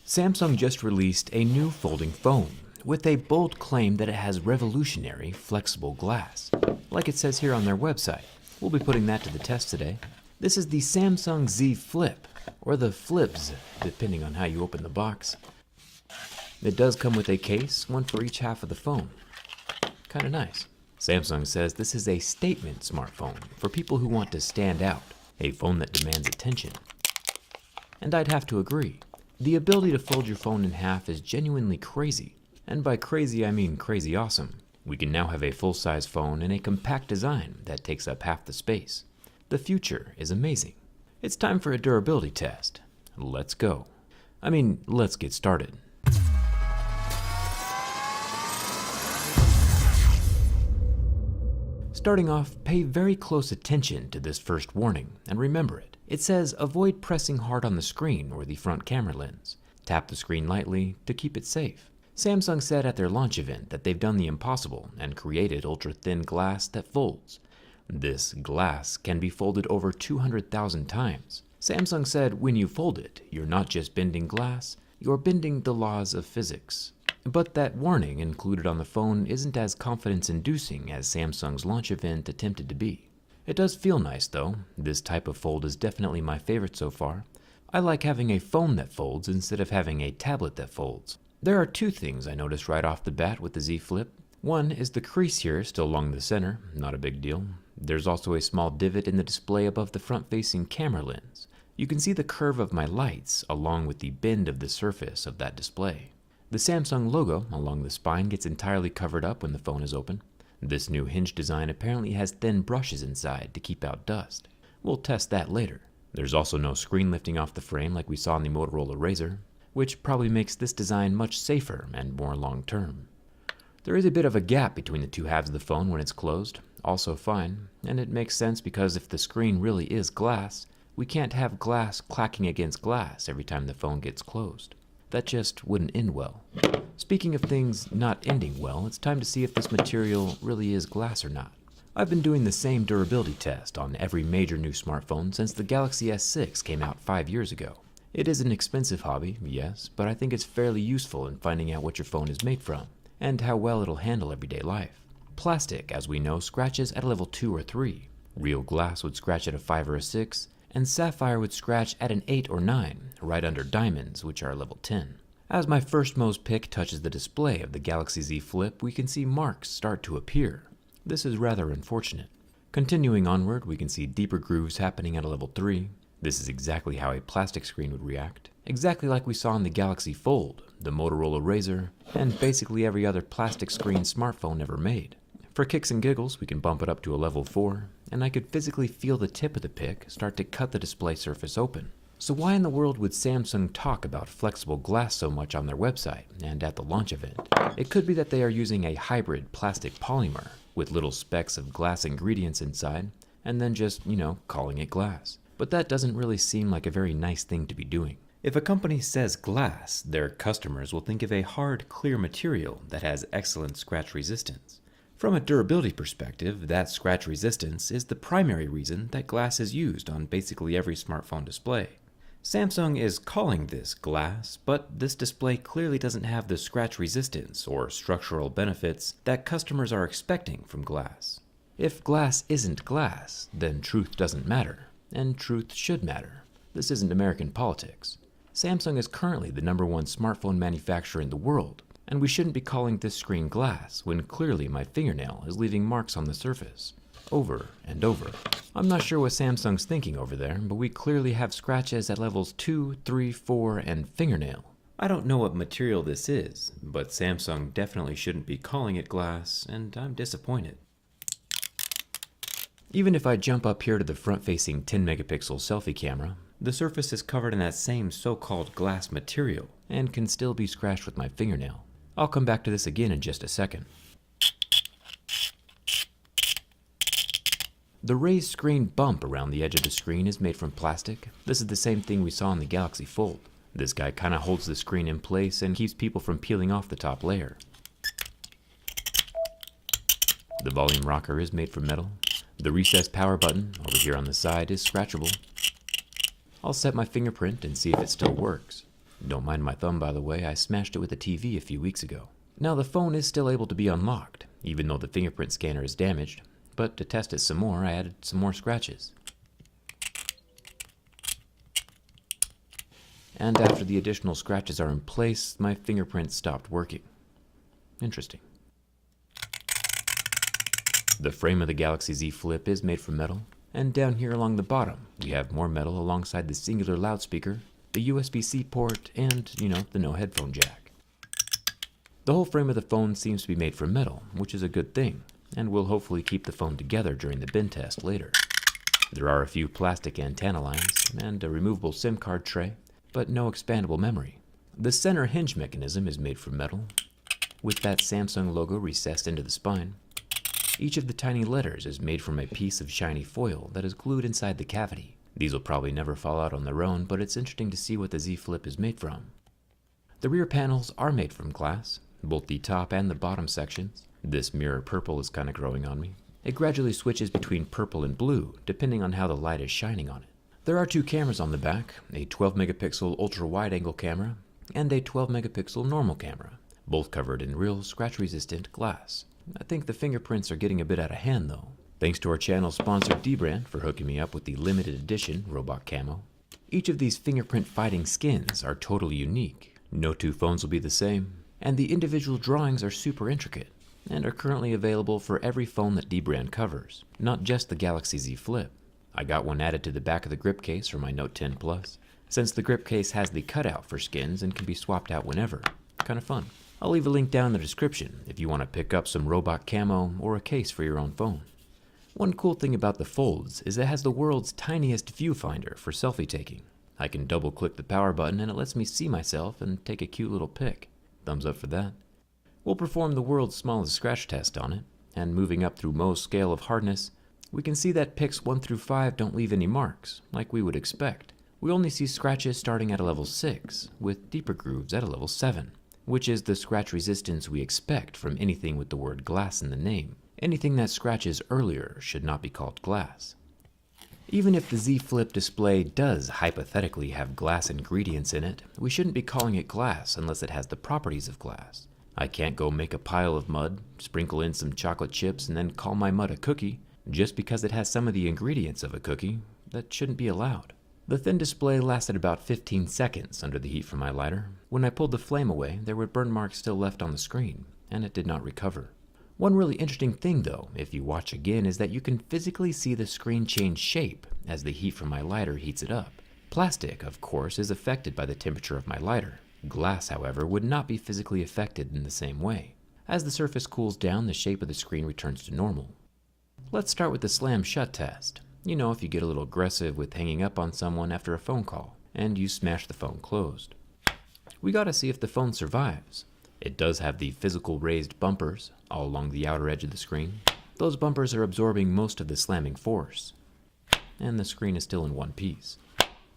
Samsung just released a new folding phone with a bold claim that it has revolutionary flexible glass, like it says here on their website. We'll be putting that to the test today. This is the Samsung Z Flip, or the Flips, depending on how you open the box. It does come with a case, one for each half of the phone. Kinda nice. Samsung says this is a statement smartphone for people who want to stand out, a phone that demands attention. And I'd have to agree. The ability to fold your phone in half is genuinely crazy. And by crazy, I mean crazy awesome. We can now have a full-size phone in a compact design that takes up half the space. The future is amazing. It's time for a durability test. Let's go. Let's get started. Starting off, pay very close attention to this first warning and remember it. It says avoid pressing hard on the screen or the front camera lens. Tap the screen lightly to keep it safe. Samsung said at their launch event that they've done the impossible and created ultra-thin glass that folds. This glass can be folded over 200,000 times. Samsung said when you fold it, you're not just bending glass, you're bending the laws of physics. But that warning included on the phone isn't as confidence-inducing as Samsung's launch event attempted to be. It does feel nice though. This type of fold is definitely my favorite so far. I like having a phone that folds instead of having a tablet that folds. There are two things I noticed right off the bat with the Z Flip. One is the crease here still along the center, not a big deal. There's also a small divot in the display above the front-facing camera lens. You can see the curve of my lights along with the bend of the surface of that display. The Samsung logo along the spine gets entirely covered up when the phone is open. This new hinge design apparently has thin brushes inside to keep out dust. We'll test that later. There's also no screen lifting off the frame like we saw in the Motorola Razr, which probably makes this design much safer and more long-term. There is a bit of a gap between the two halves of the phone when it's closed, also fine, and it makes sense because if the screen really is glass, we can't have glass clacking against glass every time the phone gets closed. That just wouldn't end well. Speaking of things not ending well, it's time to see if this material really is glass or not. I've been doing the same durability test on every major new smartphone since the Galaxy S6 came out 5 years ago. It is an expensive hobby, yes, but I think it's fairly useful in finding out what your phone is made from, and how well it'll handle everyday life. Plastic, as we know, scratches at a level 2 or 3. Real glass would scratch at a 5 or a 6, and sapphire would scratch at an 8 or 9, right under diamonds, which are level 10. As my firstmost pick touches the display of the Galaxy Z Flip, we can see marks start to appear. This is rather unfortunate. Continuing onward, we can see deeper grooves happening at a level 3. This is exactly how a plastic screen would react. Exactly like we saw in the Galaxy Fold, the Motorola Razr, and basically every other plastic screen smartphone ever made. For kicks and giggles, we can bump it up to a level 4, and I could physically feel the tip of the pick start to cut the display surface open. So why in the world would Samsung talk about flexible glass so much on their website and at the launch event? It could be that they are using a hybrid plastic polymer with little specks of glass ingredients inside, and then just, calling it glass. But that doesn't really seem like a very nice thing to be doing. If a company says glass, their customers will think of a hard, clear material that has excellent scratch resistance. From a durability perspective, that scratch resistance is the primary reason that glass is used on basically every smartphone display. Samsung is calling this glass, but this display clearly doesn't have the scratch resistance or structural benefits that customers are expecting from glass. If glass isn't glass, then truth doesn't matter, and truth should matter. This isn't American politics. Samsung is currently the #1 smartphone manufacturer in the world, and we shouldn't be calling this screen glass when clearly my fingernail is leaving marks on the surface, over and over. I'm not sure what Samsung's thinking over there, but we clearly have scratches at levels 2, 3, 4, and fingernail. I don't know what material this is, but Samsung definitely shouldn't be calling it glass, and I'm disappointed. Even if I jump up here to the front-facing 10-megapixel selfie camera, the surface is covered in that same so-called glass material, and can still be scratched with my fingernail. I'll come back to this again in just a second. The raised screen bump around the edge of the screen is made from plastic. This is the same thing we saw in the Galaxy Fold. This guy kinda holds the screen in place and keeps people from peeling off the top layer. The volume rocker is made from metal. The recessed power button over here on the side is scratchable. I'll set my fingerprint and see if it still works. Don't mind my thumb, by the way, I smashed it with a TV a few weeks ago. Now the phone is still able to be unlocked, even though the fingerprint scanner is damaged, but to test it some more, I added some more scratches. And after the additional scratches are in place, my fingerprint stopped working. Interesting. The frame of the Galaxy Z Flip is made from metal, and down here along the bottom, we have more metal alongside the singular loudspeaker, the USB-C port, and, the no headphone jack. The whole frame of the phone seems to be made from metal, which is a good thing, and will hopefully keep the phone together during the bin test later. There are a few plastic antenna lines, and a removable SIM card tray, but no expandable memory. The center hinge mechanism is made from metal, with that Samsung logo recessed into the spine. Each of the tiny letters is made from a piece of shiny foil that is glued inside the cavity. These will probably never fall out on their own, but it's interesting to see what the Z Flip is made from. The rear panels are made from glass, both the top and the bottom sections. This mirror purple is kind of growing on me. It gradually switches between purple and blue, depending on how the light is shining on it. There are two cameras on the back, a 12 megapixel ultra wide angle camera, and a 12 megapixel normal camera, both covered in real scratch resistant glass. I think the fingerprints are getting a bit out of hand though. Thanks to our channel sponsor Dbrand for hooking me up with the limited edition robot camo. Each of these fingerprint fighting skins are totally unique. No two phones will be the same, and the individual drawings are super intricate, and are currently available for every phone that Dbrand covers, not just the Galaxy Z Flip. I got one added to the back of the grip case for my Note 10 Plus, since the grip case has the cutout for skins and can be swapped out whenever. Kind of fun. I'll leave a link down in the description if you want to pick up some robot camo or a case for your own phone. One cool thing about the Folds is it has the world's tiniest viewfinder for selfie taking. I can double click the power button and it lets me see myself and take a cute little pic. Thumbs up for that. We'll perform the world's smallest scratch test on it, and moving up through Mohs scale of hardness, we can see that pics 1 through 5 don't leave any marks, like we would expect. We only see scratches starting at a level 6, with deeper grooves at a level 7. Which is the scratch resistance we expect from anything with the word glass in the name. Anything that scratches earlier should not be called glass. Even if the Z Flip display does hypothetically have glass ingredients in it, we shouldn't be calling it glass unless it has the properties of glass. I can't go make a pile of mud, sprinkle in some chocolate chips, and then call my mud a cookie. Just because it has some of the ingredients of a cookie, that shouldn't be allowed. The thin display lasted about 15 seconds under the heat from my lighter. When I pulled the flame away, there were burn marks still left on the screen, and it did not recover. One really interesting thing though, if you watch again, is that you can physically see the screen change shape as the heat from my lighter heats it up. Plastic, of course, is affected by the temperature of my lighter. Glass, however, would not be physically affected in the same way. As the surface cools down, the shape of the screen returns to normal. Let's start with the slam shut test. You know, if you get a little aggressive with hanging up on someone after a phone call, and you smash the phone closed. We gotta see if the phone survives. It does have the physical raised bumpers all along the outer edge of the screen. Those bumpers are absorbing most of the slamming force, and the screen is still in one piece.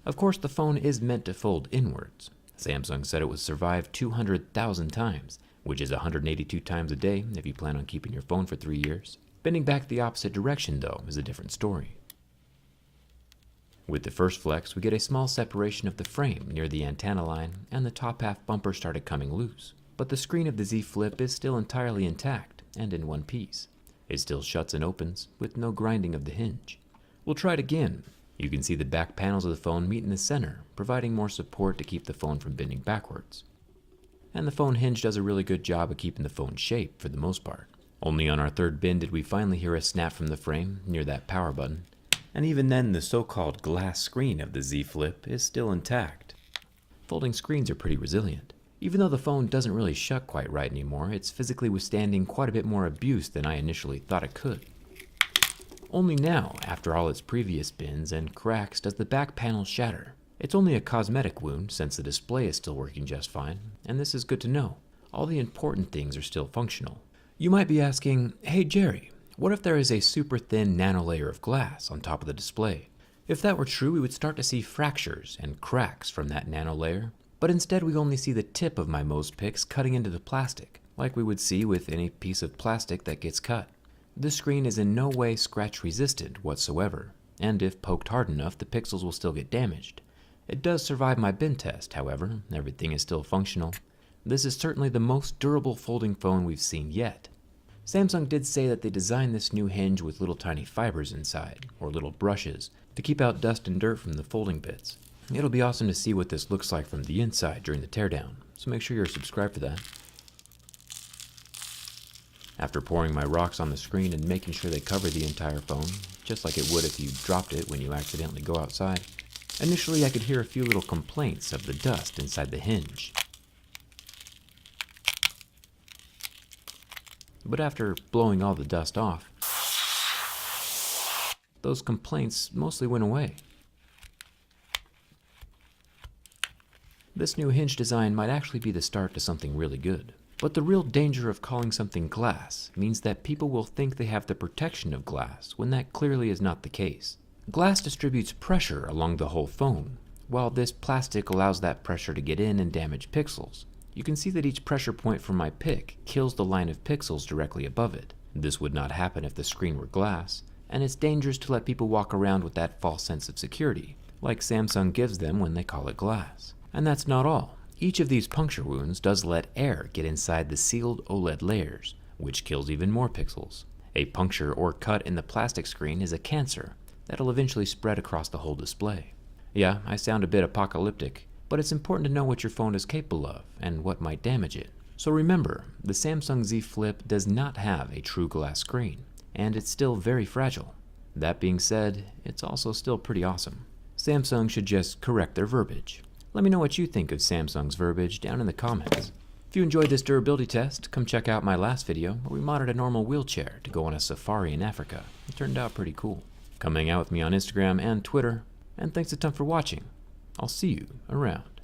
Of course, the phone is meant to fold inwards. Samsung said it would survive 200,000 times, which is 182 times a day if you plan on keeping your phone for 3 years. Bending back the opposite direction, though, is a different story. With the first flex, we get a small separation of the frame near the antenna line, and the top half bumper started coming loose. But the screen of the Z Flip is still entirely intact and in one piece. It still shuts and opens with no grinding of the hinge. We'll try it again. You can see the back panels of the phone meet in the center, providing more support to keep the phone from bending backwards. And the phone hinge does a really good job of keeping the phone shape for the most part. Only on our third bend did we finally hear a snap from the frame near that power button. And even then, the so-called glass screen of the Z Flip is still intact. Folding screens are pretty resilient. Even though the phone doesn't really shut quite right anymore, it's physically withstanding quite a bit more abuse than I initially thought it could. Only now, after all its previous bends and cracks, does the back panel shatter. It's only a cosmetic wound since the display is still working just fine, and this is good to know. All the important things are still functional. You might be asking, hey Jerry, what if there is a super thin nano layer of glass on top of the display? If that were true, we would start to see fractures and cracks from that nano layer, but instead we only see the tip of my Mohs pics cutting into the plastic, like we would see with any piece of plastic that gets cut. This screen is in no way scratch resistant whatsoever, and if poked hard enough, the pixels will still get damaged. It does survive my bin test, however. Everything is still functional. This is certainly the most durable folding phone we've seen yet. Samsung did say that they designed this new hinge with little tiny fibers inside, or little brushes, to keep out dust and dirt from the folding bits. It'll be awesome to see what this looks like from the inside during the teardown, so make sure you're subscribed for that. After pouring my rocks on the screen and making sure they cover the entire phone, just like it would if you dropped it when you accidentally go outside, initially I could hear a few little complaints of the dust inside the hinge. But after blowing all the dust off, those complaints mostly went away. This new hinge design might actually be the start to something really good. But the real danger of calling something glass means that people will think they have the protection of glass when that clearly is not the case. Glass distributes pressure along the whole phone, while this plastic allows that pressure to get in and damage pixels. You can see that each pressure point from my pick kills the line of pixels directly above it. This would not happen if the screen were glass, and it's dangerous to let people walk around with that false sense of security, like Samsung gives them when they call it glass. And that's not all. Each of these puncture wounds does let air get inside the sealed OLED layers, which kills even more pixels. A puncture or cut in the plastic screen is a cancer that'll eventually spread across the whole display. Yeah, I sound a bit apocalyptic, but it's important to know what your phone is capable of and what might damage it. So remember, the Samsung Z Flip does not have a true glass screen, and it's still very fragile. That being said, it's also still pretty awesome. Samsung should just correct their verbiage. Let me know what you think of Samsung's verbiage down in the comments. If you enjoyed this durability test, come check out my last video where we modded a normal wheelchair to go on a safari in Africa. It turned out pretty cool. Come hang out with me on Instagram and Twitter, and thanks a ton for watching. I'll see you around.